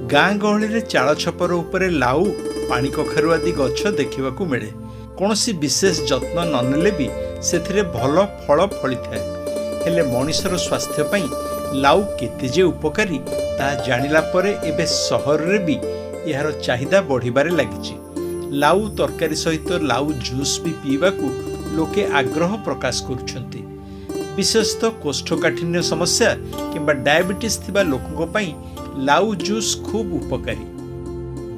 गाँ गहली चाल छपर उपरे लाउ पानी कखारु आदि गछ देखा मिले। कौन सी विशेष जत्न ननेले भी से भल फल फली थाए। हेले मनिषर स्वास्थ्य पई लाउ केते जे उपकारी ता जानिला परे एबे सहर रे भी यार चाहिदा बढ़िबारे लागिछि। लाउ तरकारी सहित लाउ जूस भी पीवाकू लोके आग्रह प्रकाश करुछंती। विशेषतः कोष्ठकाठिन्य समस्या किंबा डायबिटीज थिबा लोकंको पई लाउ जूस खूब उपकारी।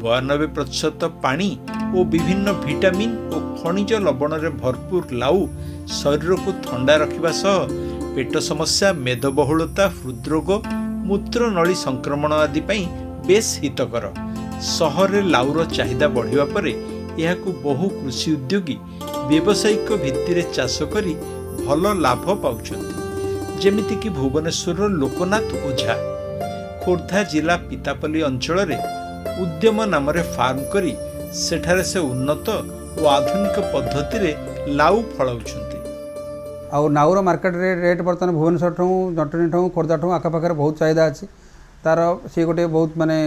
92% पानी और विभिन्न विटामिन और खनिज लवण रे भरपूर लाउ शरीर को ठंडा रखिबा सह पेट समस्या, मेदबहुलता, हृदरोग, मूत्रनली संक्रमण आदि पई बेस हितकर। सहर रे लाउर चाहिदा बढ़िबा परे एहाकू बहु कृषि उद्योगी व्यावसायिक भित्तिरे चाष करी भल लाभ पाउछंती। जेमिति कि भुवनेश्वर लोकनाथ ओझा खोर्धा जिला पितापल्ली अंचल रे उद्यम नाम रे फार्म करी सेठारे से उन्नत और आधुनिक पद्धति रे लाउ फलाउछंती। आउ नाउर मार्केट रे रेट बर्तमान भुवनेश्वर ठू जटणी ठू खोर्धा ठू आखपाखे बहुत चाहिदा अच्छी। तार सी गोटे बहुत माने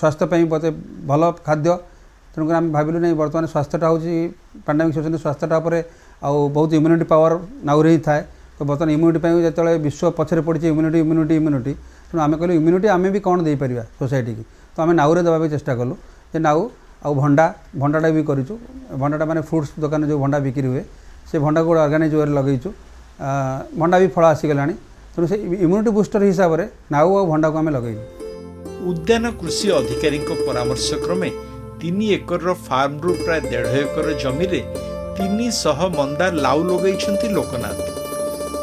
स्वास्थ्य बहुत भल खाद्य। तेणुकर आम भाविलु नहीं बर्तमान स्वास्थ्यटा हूँ पैंडेमिक सिचुएसन स्वास्थ्यटा आउ बहुत इम्यूनिटी पावर नाउरे ही थाए। तो बर्तमान इम्यूनिटी जो विश्व पछरे पड़ी इम्यूनिटी तेणु आम कहलु इम्यूनिटी आम भी कौन दे पार सोसाइटी की। तो आम नाउरे देवा चेष्टा कलु जे नाउ आउ भंडाटा भी करूँ। भंडाटा माने फ्रुट्स दुकान जो भंडा बिक्री हुए से भंडा को अर्गानिक वे लगेचु। भंडा भी फल आसीगला तेणु से इम्यूनिटी बुस्टर हिसाब से नाउ आ भंडा को आम लगेचु। उद्यान कृषि अधिकारी परामर्श क्रमे 3 एकर फार्म रु प्राय 1.5 एकर जमी रे 300 मंदा लाउ लगेइछंती लोकनाथ।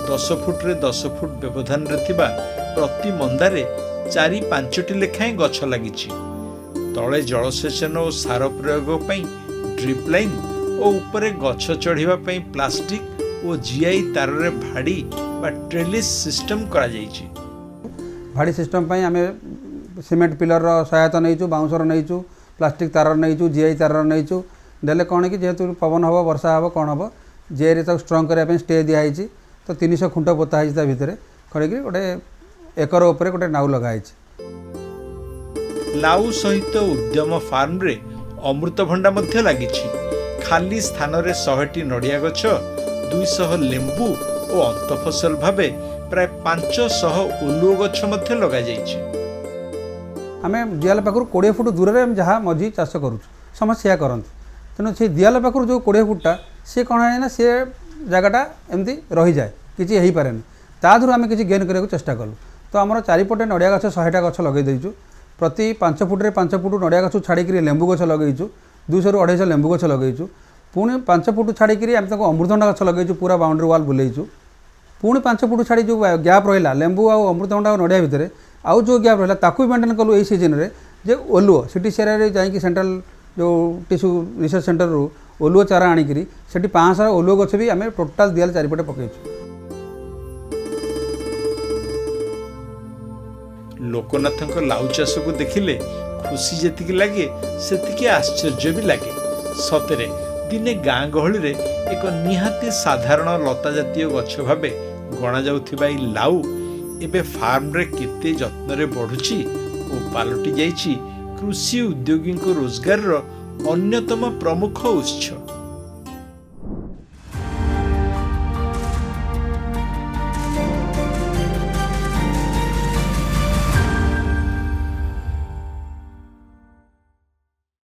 10 फुट रे 10 फुट व्यवधान रे थिबा प्रति मंदारे 4-5टी लेखाएं गछ लागिछि। तले जलसेचन और सार प्रयोग पई ड्रिप लाइन और उपरे गछ चढ़िबा पई प्लास्टिक और जीआई तार रे भाड़ी बा ट्रेलिस सिस्टम करा जाइछि। भाड़ी सिस्टम पई आमे सीमेंट पिलर रो सहायता नैचु, बाउंसर नैचु, प्लास्टिक तार नैचु, जीआई तार नैचु। देले कौन कि जेहेतु पवन हम वर्षा हम कौन हम जीआई तक स्ट्रंग करने स्टे दिखाई। तो 300 खुंट पोता है भितर कड़ी गोटे एकर उपरे गोटे नाउ लगाई। लाउ सहित उद्यम फार्म रे अमृतभंडा मध्य लागिछि। खाली स्थान रे 100टी नड़िया गछ, 200 लेंबू और अंतफसल भावे प्राय 500 ओलुओ गछ मध्य लगा जाइछि। आमे दियाल पाखर 20 फुट दूर रे जहाँ मझी चाष करूँ समस्या करते। तेणु से दियाल पाखर जो 20 फुटा सी कौन है ना सी जगटा एमती रही जाए किसी हो पारे ताधर आम किसी गेन करने चेष्टा कलु। तो आम चारिपटे नड़िया गछ 100टा गछ लगे देचु। प्रति 5 फुट रे 5 फुट नड़िया गछ छाड़ी लेंबू गछ लगेचु। 200 ରୁ 250 लेंबू गछ लगेचु। पुणी 5 फुट छाड़ी आम अमृतभंडा गछ लगेचु। पूरा बाउंड्री वाल बुलेचु। पुणी 5 फुट छाड़ी जो गैप रहा लेंबू आ अमृतभंडा नड़िया भितर आउ जो गैप रहा ताकू मेंटेन कलु यही सीजन रे जे ओलुओ सिटी सेरा जाकि सेंट्रल जो टिश्यू रिसर्च सेंटर रु ओलुओ चारा आनिकी से 500 ओलुओ गछ भी आम टोटाल दियाल चारिपटे पकईचु। लोकनाथ लाउ चाष को देखिले खुशी जेतिकी लगे सेतिकी आश्चर्य भी लगे। सतरे दिने गाँ गहली रे एक निहाती साधारण लता जातीय गछ भावे गणा जाउथिबा ई लाउ एबे फार्म रे केते जत्न रे बढ़ुची और पालटी जाइछि कृषि उद्योगी रोजगार अन्यतम प्रमुख उत्स।